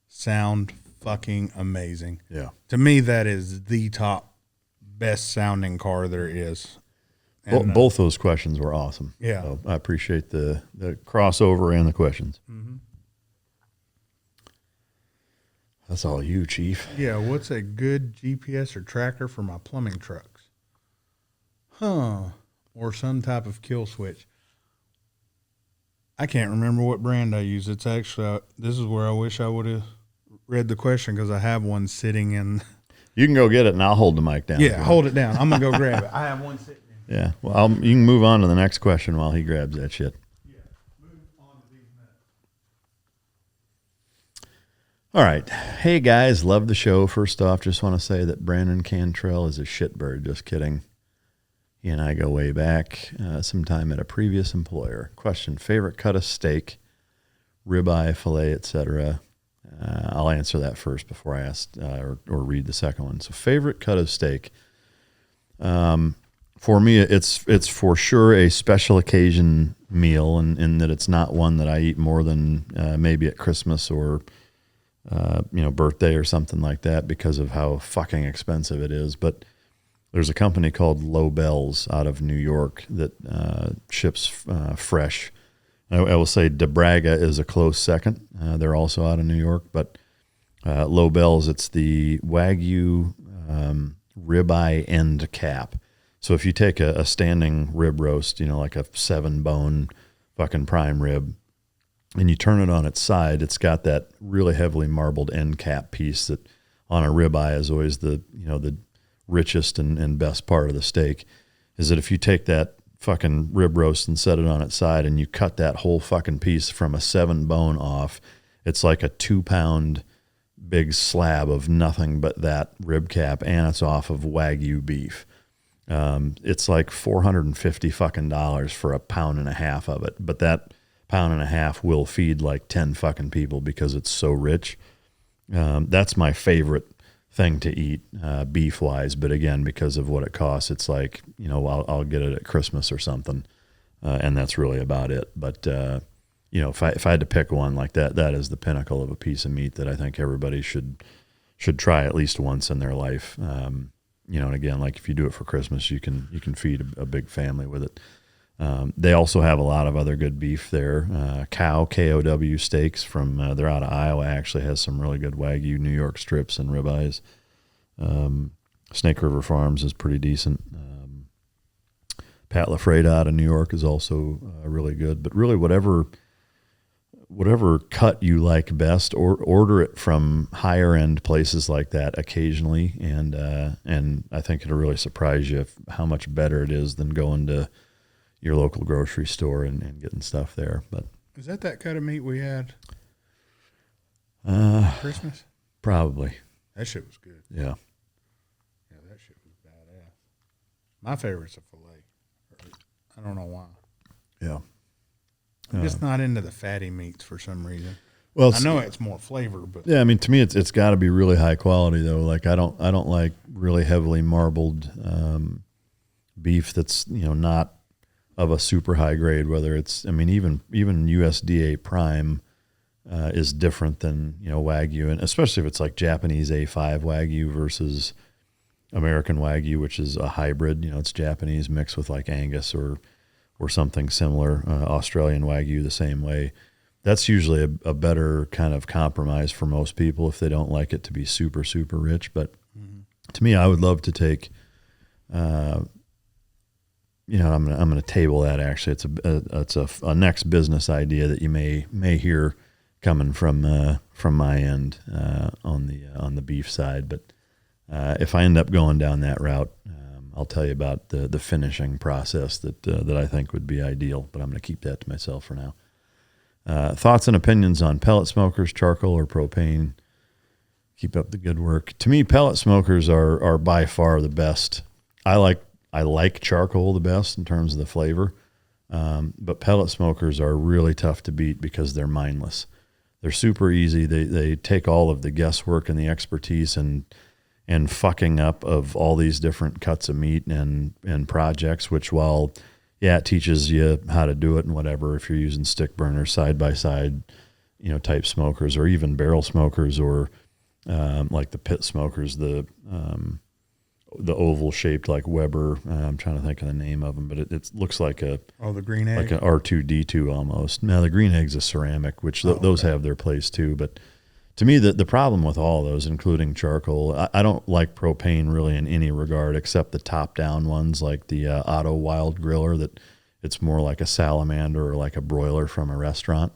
sound fucking amazing. Yeah. To me, that is the top best sounding car there is. And, both those questions were awesome. Yeah. So I appreciate the crossover and the questions. Mm-hmm. That's all you, Chief. Yeah, what's a good GPS or tracker for my plumbing trucks? Or some type of kill switch. I can't remember what brand I use. It's actually, this is where I wish I would have read the question because I have one sitting in. You can go get it and I'll hold the mic down. Yeah, hold it down. I'm going to go grab it. I have one sitting in. Yeah. Well, you can move on to the next question while he grabs that shit. Yeah, move on to these minutes. All right. Hey, guys. Love the show. First off, just want to say that Brandon Cantrell is a shitbird. Just kidding. He and I go way back, sometime at a previous employer. Question, favorite cut of steak, ribeye, filet, etc. I'll answer that first before I ask or read the second one. So favorite cut of steak. For me, it's for sure a special occasion meal, in that it's not one that I eat more than maybe at Christmas or birthday or something like that because of how fucking expensive it is. But there's a company called Lobel's out of New York that ships fresh. I will say De Braga is a close second. They're also out of New York, but Lobel's, it's the Wagyu ribeye end cap. So if you take a standing rib roast, like a 7-bone fucking prime rib, and you turn it on its side, it's got that really heavily marbled end cap piece that on a ribeye is always the richest and best part of the steak. Is that if you take that fucking rib roast and set it on its side and you cut that whole fucking piece from a 7-bone off, it's like a 2-pound big slab of nothing but that rib cap, and it's off of Wagyu beef. It's like $450 fucking dollars for a pound and a half of it, but that pound and a half will feed like 10 fucking people because it's so rich. That's my favorite thing to eat beef wise, but again, because of what it costs, it's like, I'll get it at Christmas or something, and that's really about it. But if I had to pick one, like that is the pinnacle of a piece of meat that I think everybody should try at least once in their life. And again, like if you do it for Christmas, you can feed a big family with it. They also have a lot of other good beef there. KOW steaks from, they're out of Iowa, actually has some really good Wagyu New York strips and ribeyes. Snake River Farms is pretty decent. Pat LaFreda out of New York is also really good. But really, whatever cut you like best, or order it from higher end places like that occasionally, and I think it'll really surprise you how much better it is than going to your local grocery store and getting stuff there. But is that cut of meat we had Christmas? Probably. That shit was good. Yeah. Yeah, that shit was badass. My favorite's a filet. I don't know why. Yeah. I'm just not into the fatty meats for some reason. Well, I know it's more flavor, but yeah, I mean, to me, it's got to be really high quality though. Like I don't like really heavily marbled beef that's not of a super high grade. Whether it's, I mean, even USDA prime is different than Wagyu, and especially if it's like Japanese A5 Wagyu versus American Wagyu, which is a hybrid. It's Japanese mixed with like Angus or something similar. Australian Wagyu the same way. That's usually a better kind of compromise for most people if they don't like it to be super, super rich. But to me, I would love to take, I'm going to table that actually. It's a next business idea that you may hear coming from my end on the beef side. But if I end up going down that route, I'll tell you about the finishing process that I think would be ideal. But I'm going to keep that to myself for now. Thoughts and opinions on pellet smokers, charcoal, or propane? Keep up the good work. To me, pellet smokers are by far the best. I like charcoal the best in terms of the flavor, but pellet smokers are really tough to beat because they're mindless. They're super easy. They take all of the guesswork and the expertise and fucking up of all these different cuts of meat and projects, which while it teaches you how to do it and whatever, if you're using stick burners, side by side, type smokers, or even barrel smokers, or like the pit smokers, the oval shaped like Weber. I'm trying to think of the name of them, but it looks like the green egg, like an R2D2 almost. Now the green egg's a ceramic, which those have their place too. But to me, the problem with all those, including charcoal, I don't like propane really in any regard except the top-down ones like the Otto Wild Griller, that it's more like a salamander or like a broiler from a restaurant.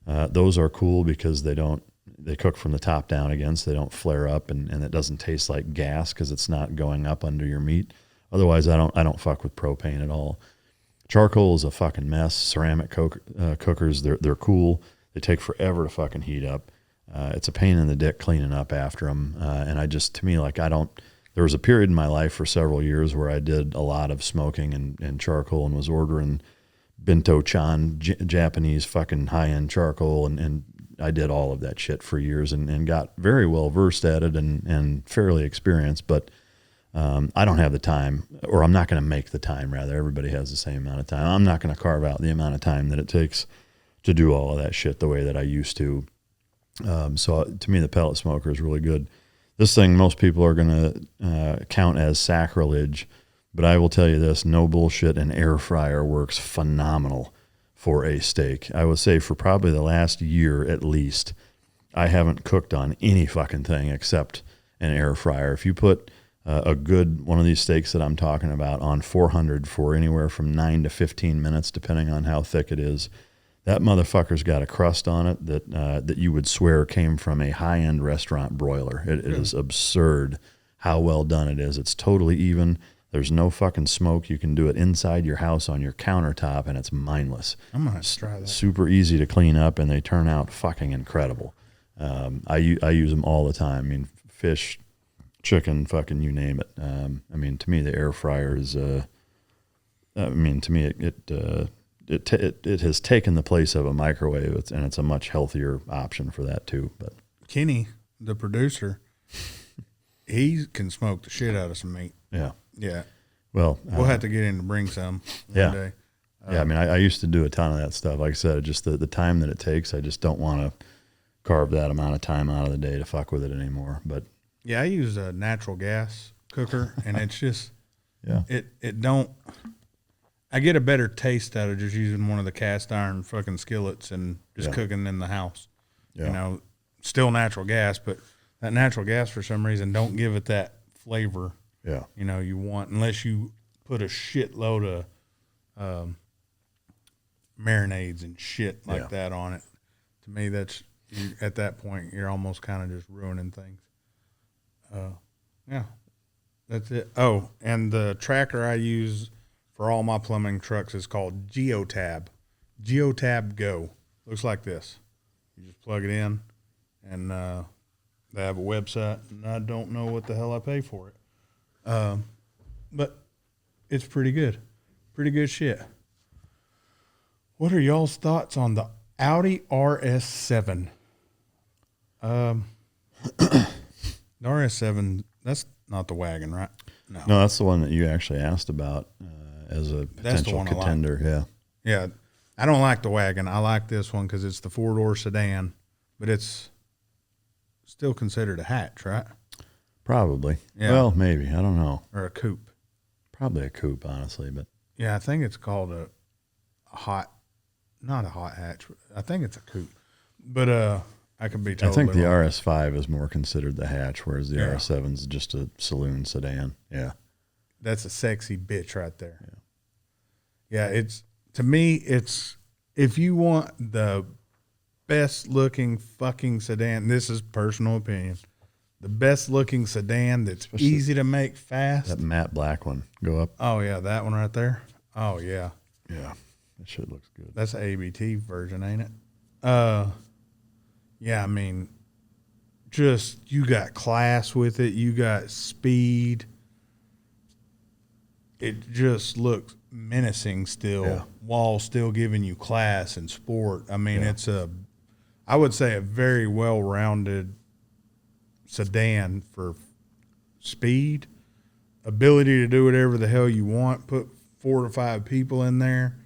Those are cool because they cook from the top down again, so they don't flare up, and it doesn't taste like gas because it's not going up under your meat. Otherwise, I don't fuck with propane at all. Charcoal is a fucking mess. Ceramic cookers, they're cool. They take forever to fucking heat up. It's a pain in the dick cleaning up after them. And there was a period in my life for several years where I did a lot of smoking and charcoal and was ordering Binto-chan, Japanese fucking high-end charcoal. And I did all of that shit for years and got very well versed at it and fairly experienced. But I don't have the time, or I'm not going to make the time, rather. Everybody has the same amount of time. I'm not going to carve out the amount of time that it takes to do all of that shit the way that I used to. So to me, the pellet smoker is really good. This thing, most people are going to count as sacrilege, but I will tell you this, no bullshit, an air fryer works phenomenal for a steak. I would say for probably the last year at least, I haven't cooked on any fucking thing except an air fryer. If you put a good one of these steaks that I'm talking about on 400 for anywhere from 9 to 15 minutes, depending on how thick it is, that motherfucker's got a crust on it that you would swear came from a high-end restaurant broiler. It is absurd how well done it is. It's totally even. There's no fucking smoke. You can do it inside your house on your countertop, and it's mindless. I'm going to have to try that. Super easy to clean up, and they turn out fucking incredible. I use them all the time. I mean, fish, chicken, fucking you name it. To me, the air fryer is, it has taken the place of a microwave, and it's a much healthier option for that too. But Kenny, the producer, he can smoke the shit out of some meat. Yeah. Well, we'll have to get him to bring some one day. I used to do a ton of that stuff. Like I said, just the time that it takes, I just don't want to carve that amount of time out of the day to fuck with it anymore. But yeah, I use a natural gas cooker, and it's just it don't. I get a better taste out of just using one of the cast iron fucking skillets and just cooking in the house. Yeah. Still natural gas, but that natural gas for some reason don't give it that flavor. Yeah. You want, unless you put a shitload of marinades and shit like that on it. To me, at that point, you're almost kind of just ruining things. That's it. Oh, and the tracker I use for all my plumbing trucks is called Geotab. Geotab Go. Looks like this. You just plug it in, and they have a website, and I don't know what the hell I pay for it. But it's pretty good. Pretty good shit. What are y'all's thoughts on the Audi RS7? The RS7, that's not the wagon, right? No, that's the one that you actually asked about as a potential contender. Yeah. I don't like the wagon. I like this one because it's the 4-door sedan, but it's still considered a hatch, right? Probably. Yeah. Well, maybe. I don't know. or a coupe. Probably a coupe, honestly. But Yeah, I think it's called a not a hot hatch. I think it's a coupe, but I could be totally I think the wrong. RS5 is more considered the hatch, whereas the Yeah. RS7 is just a saloon sedan. Yeah. That's a sexy bitch right there. Yeah, it's to me. It's if you want the best looking fucking sedan. This is personal opinion. The best looking sedan that's easy to make fast. That matte black one. Go up. Oh yeah, that one right there. Oh yeah, Yeah. That shit looks good. that's the ABT version, ain't it? Yeah. I mean, just you got class with it. You got speed. It just looks menacing still, Yeah. while still giving you class and sport. I mean, it's I would say a very well-rounded sedan for speed, ability to do whatever the hell you want, put 4 to 5 people in there,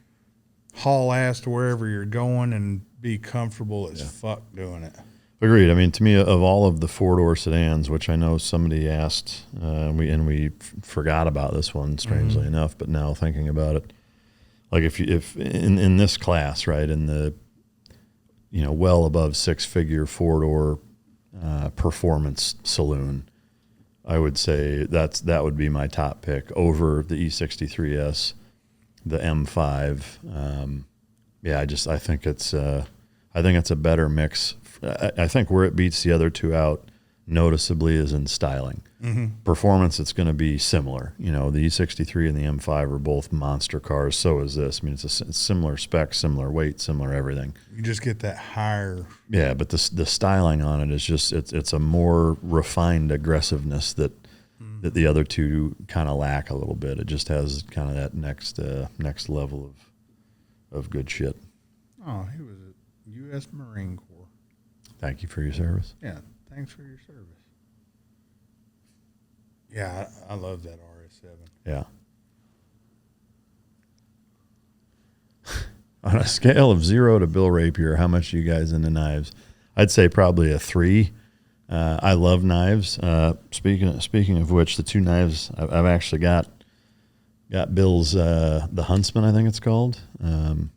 haul ass to wherever you're going, and be comfortable as fuck doing it. Agreed. I mean, to me, of all of the 4-door sedans, which I know somebody asked, we forgot about this one, strangely enough, but now thinking about it, like if in this class, right, in the well above 6-figure 4-door performance saloon, I would say that would be my top pick over the E63S, the M5. I think it's a better mix. I think where it beats the other two out noticeably is in styling. Performance, it's going to be similar. The E63 and the M5 are both monster cars. So is this. I mean, it's a similar spec, similar weight, similar everything. You just get that higher. Yeah, but the styling on it is just it's a more refined aggressiveness that the other two kind of lack a little bit. It just has kind of that next level of good shit. Oh, he was a U.S. Marine Corps. Thank you for your service. Yeah, thanks for your service. Yeah, I love that RS7. Yeah. On a scale of 0 to Bill Rapier, how much are you guys into knives? I'd say probably a 3. I love knives. Speaking of which, the 2 knives I've actually got Bill's the Huntsman, I think it's called, the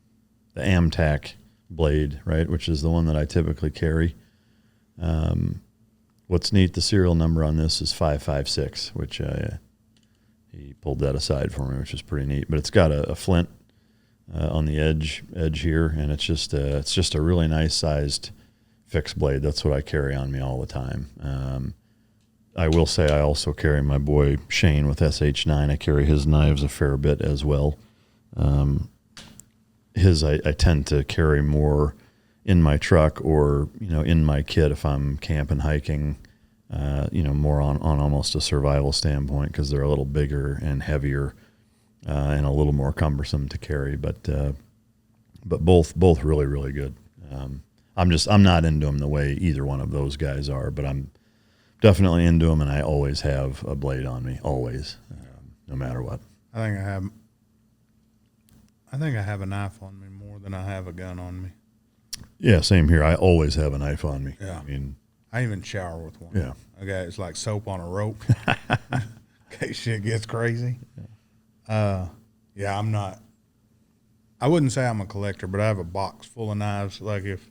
Amtac blade, right, which is the one that I typically carry. What's neat, the serial number on this is 556, which he pulled that aside for me, which is pretty neat. But it's got a flint on the edge here, and it's just a really nice sized fixed blade. That's what I carry on me all the time. I will say I also carry my boy Shane with SH9. I carry his knives a fair bit as well. I tend to carry more in my truck or in my kit if I'm camping, hiking, more on almost a survival standpoint, because they're a little bigger and heavier and a little more cumbersome to carry. But both really, really good. I'm not into them the way either one of those guys are, but I'm definitely into them, and I always have a blade on me, always, no matter what. I think I have a knife on me more than I have a gun on me. Yeah, same here. I always have a knife on me. Yeah. I mean, I even shower with one. Yeah. It's like soap on a rope in case shit gets crazy. I wouldn't say I'm a collector, but I have a box full of knives. Like if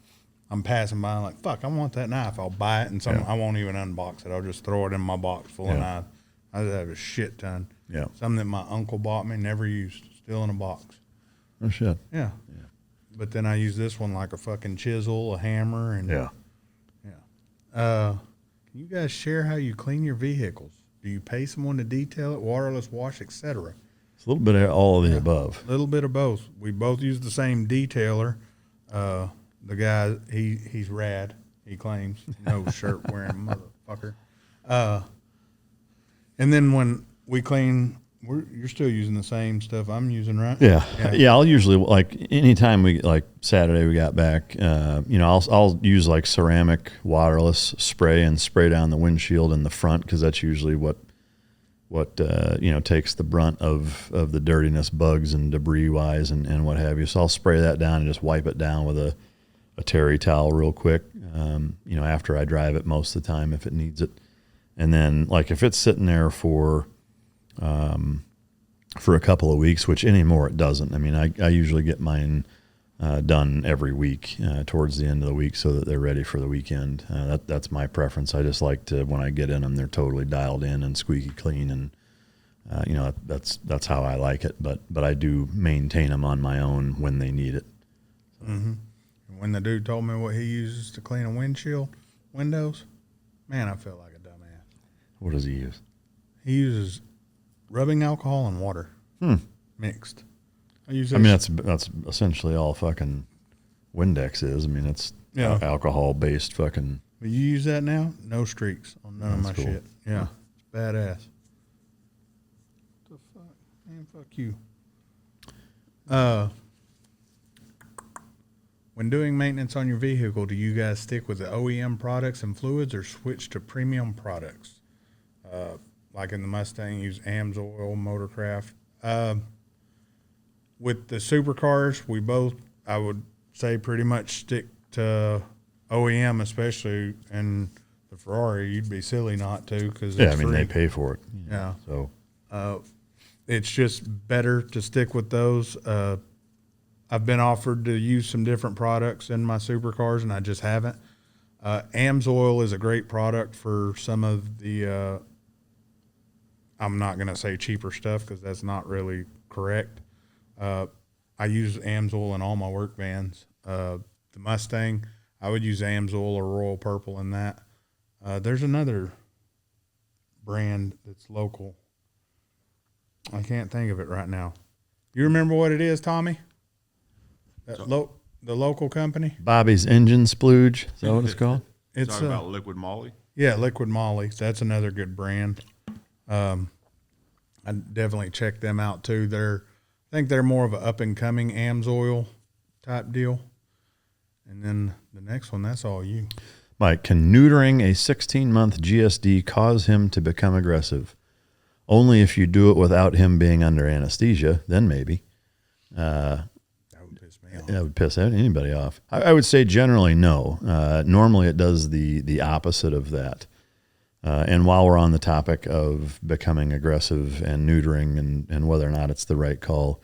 I'm passing by, I'm like, fuck, I want that knife. I'll buy it, and I won't even unbox it. I'll just throw it in my box full of knives. I just have a shit ton. Yeah. Something that my uncle bought me, never used, still in a box. oh shit. Yeah. But then I use this one like a fucking chisel, a hammer, and Yeah. Can you guys share how you clean your vehicles? Do you pay someone to detail it, waterless wash, etc.? It's a little bit of all of the above. A little bit of both. We both use the same detailer. The guy, he's rad. He claims, no shirt wearing motherfucker. And then when we clean, you're still using the same stuff I'm using, right? Yeah. I'll usually, like, anytime Saturday we got back, I'll use like ceramic waterless spray and spray down the windshield in the front, because that's usually what takes the brunt of the dirtiness, bugs and debris wise and what have you. So I'll spray that down and just wipe it down with a terry towel real quick, after I drive it most of the time if it needs it. And then like if it's sitting there for a couple of weeks, which anymore it doesn't. I mean, I usually get mine done every week towards the end of the week so that they're ready for the weekend. That's my preference. I just like to, when I get in them, they're totally dialed in and squeaky clean, and that's how I like it. But I do maintain them on my own when they need it. Mm-hmm. When the dude told me what he uses to clean a windows, man, I felt like a dumbass. What does he use? He uses rubbing alcohol and water mixed. That's essentially all fucking Windex is. I mean, it's alcohol-based fucking. But you use that now? No streaks on none of my cool. shit. Yeah, it's badass. What the fuck? Man, fuck you. When doing maintenance on your vehicle, do you guys stick with the OEM products and fluids or switch to premium products? Like in the Mustang, use AMSOIL, Motorcraft. With the supercars, I would say pretty much stick to OEM, especially in the Ferrari. You'd be silly not to, because they pay for it. Yeah. So it's just better to stick with those. I've been offered to use some different products in my supercars, and I just haven't. AMSOIL is a great product for some of the, I'm not going to say cheaper stuff because that's not really correct. I use AMSOIL in all my work vans. The Mustang, I would use AMSOIL or Royal Purple in that. There's another brand that's local. I can't think of it right now. You remember what it is, Tommy? The local company? Bobby's Engine Splooge. Is that what it's called? It's talking about Liquid Molly. Yeah, Liquid Molly. That's another good brand. I definitely check them out too. I think they're more of an up and coming AMSOIL type deal. And then the next one, that's all you. Mike, can neutering a 16-month GSD cause him to become aggressive? Only if you do it without him being under anesthesia, then maybe. That would piss me off. That would piss anybody off. I would say generally no. Normally it does the opposite of that. And while we're on the topic of becoming aggressive and neutering and whether or not it's the right call,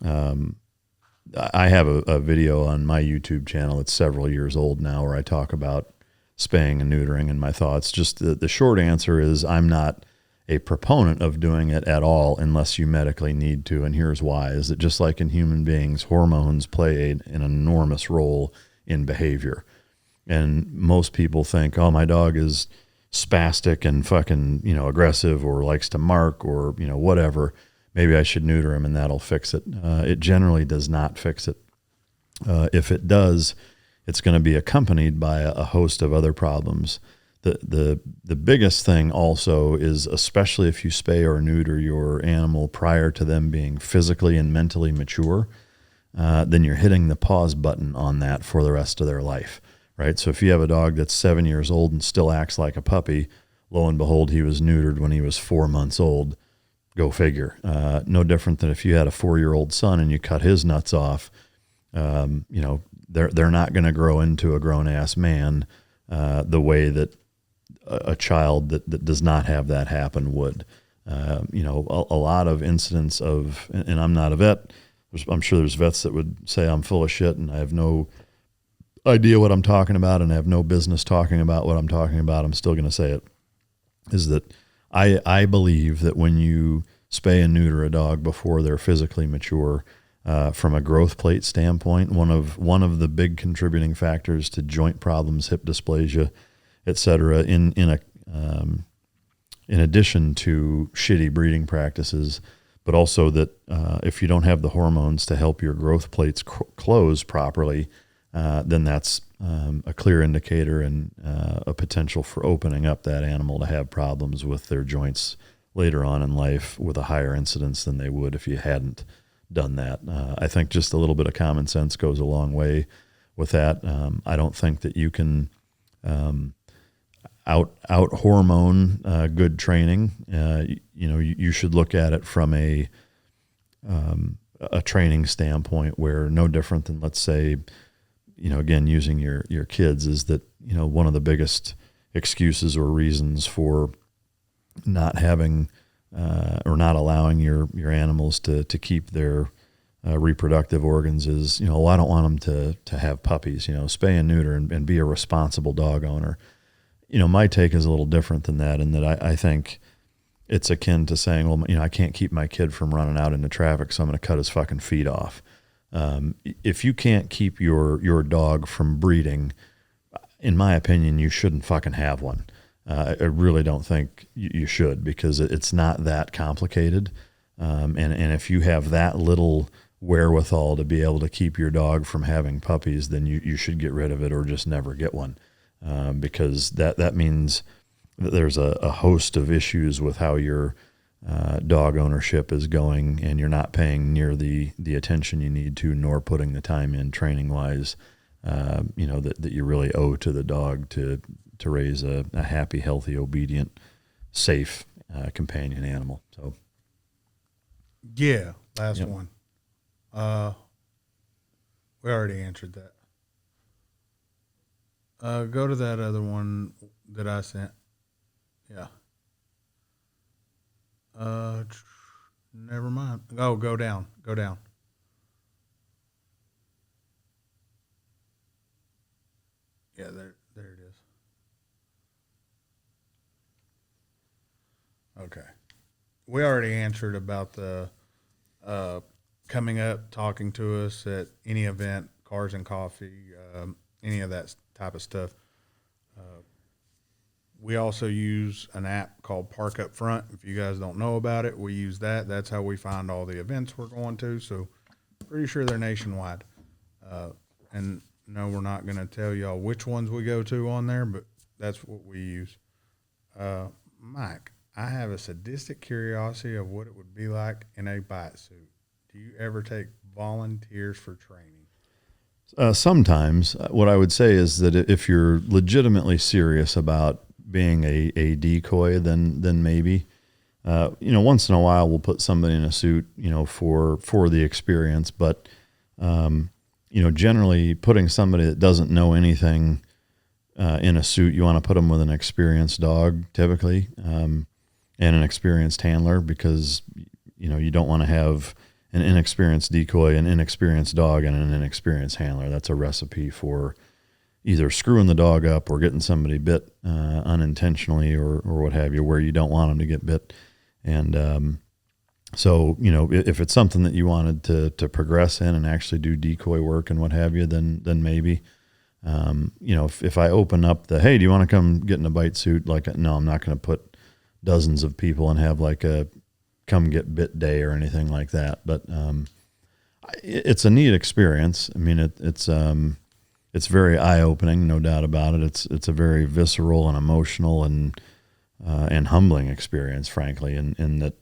I have a video on my YouTube channel that's several years old now where I talk about spaying and neutering and my thoughts. Just the short answer is I'm not a proponent of doing it at all unless you medically need to. And here's why, is that just like in human beings, hormones play an enormous role in behavior. And most people think, oh, my dog is spastic and fucking, aggressive or likes to mark or, whatever. Maybe I should neuter him and that'll fix it. It generally does not fix it. If it does, it's going to be accompanied by a host of other problems. The biggest thing also is, especially if you spay or neuter your animal prior to them being physically and mentally mature, then you're hitting the pause button on that for the rest of their life, right? So if you have a dog that's 7 years old and still acts like a puppy, lo and behold, he was neutered when he was 4 months old. Go figure. No different than if you had a 4-year-old son and you cut his nuts off. They're not going to grow into a grown-ass man the way that a child that does not have that happen would. A lot of incidents of, and I'm not a vet, I'm sure there's vets that would say I'm full of shit and I have no idea what I'm talking about and I have no business talking about what I'm talking about. I'm still going to say it, is that I believe that when you spay and neuter a dog before they're physically mature, from a growth plate standpoint, one of the big contributing factors to joint problems, hip dysplasia, et cetera, in addition to shitty breeding practices, but also that if you don't have the hormones to help your growth plates close properly, then that's a clear indicator and a potential for opening up that animal to have problems with their joints later on in life with a higher incidence than they would if you hadn't done that. I think just a little bit of common sense goes a long way with that. I don't think that you can out hormone good training. You should look at it from a training standpoint where no different than, let's say, again, using your kids, is that, one of the biggest excuses or reasons for not having or not allowing your animals to keep their reproductive organs is, well, I don't want them to have puppies, spay and neuter and be a responsible dog owner. My take is a little different than that, in that I think it's akin to saying, well, I can't keep my kid from running out into traffic, so I'm going to cut his fucking feet off. If you can't keep your dog from breeding, in my opinion, you shouldn't fucking have one. I really don't think you should, because it's not that complicated. And if you have that little wherewithal to be able to keep your dog from having puppies, then you should get rid of it or just never get one. Because that means that there's a host of issues with how your dog ownership is going, and you're not paying near the attention you need to, nor putting the time in training wise, that you really owe to the dog to raise a happy, healthy, obedient, safe companion animal. So, yeah, last one. We already answered that. Go to that other one that I sent. Yeah. Never mind. Oh, go down. Go down. Yeah, there it is. Okay. We already answered about the coming up, talking to us at any event, Cars and Coffee, any of that type of stuff. We also use an app called Park Up Front. If you guys don't know about it, we use that. That's how we find all the events we're going to. So pretty sure they're nationwide. And no, we're not going to tell y'all which ones we go to on there, but that's what we use. Mike, I have a sadistic curiosity of what it would be like in a bite suit. Do you ever take volunteers for training? Sometimes. What I would say is that if you're legitimately serious about being a decoy, then maybe. Once in a while we'll put somebody in a suit, for the experience, but generally putting somebody that doesn't know anything in a suit, you want to put them with an experienced dog typically, and an experienced handler, because you don't want to have an inexperienced decoy, an inexperienced dog, and an inexperienced handler. That's a recipe for either screwing the dog up or getting somebody bit unintentionally or what have you, where you don't want them to get bit. And so, if it's something that you wanted to progress in and actually do decoy work and what have you, then maybe. If I open up hey, do you want to come get in a bite suit? No, I'm not going to put dozens of people and have like a come get bit day or anything like that. But it's a neat experience. I mean, it's very eye-opening, no doubt about it. It's a very visceral and emotional and humbling experience, frankly, in that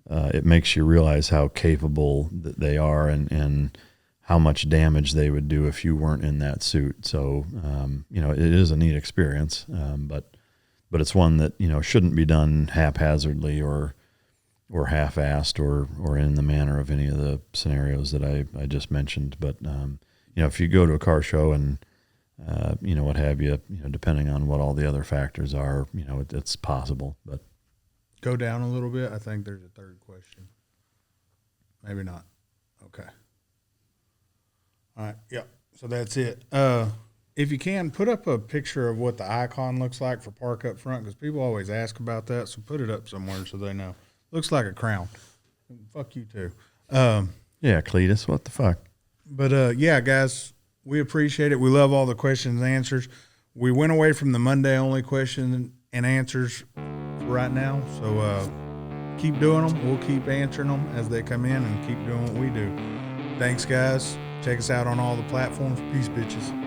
it makes you realize how capable that they are and how much damage they would do if you weren't in that suit. So, it is a neat experience, but it's one that shouldn't be done haphazardly or half-assed or in the manner of any of the scenarios that I just mentioned. But if you go to a car show and what have you, depending on what all the other factors are, it's possible. But go down a little bit. I think there's a third question. Maybe not. Okay. All right. Yep. So that's it. If you can, put up a picture of what the icon looks like for Park Up Front, because people always ask about that. So put it up somewhere so they know. Looks like a crown. Fuck you too. Yeah, Cletus, what the fuck? But yeah, guys, we appreciate it. We love all the questions and answers. We went away from the Monday only question and answers for right now. So keep doing them. We'll keep answering them as they come in and keep doing what we do. Thanks, guys. Check us out on all the platforms. Peace, bitches.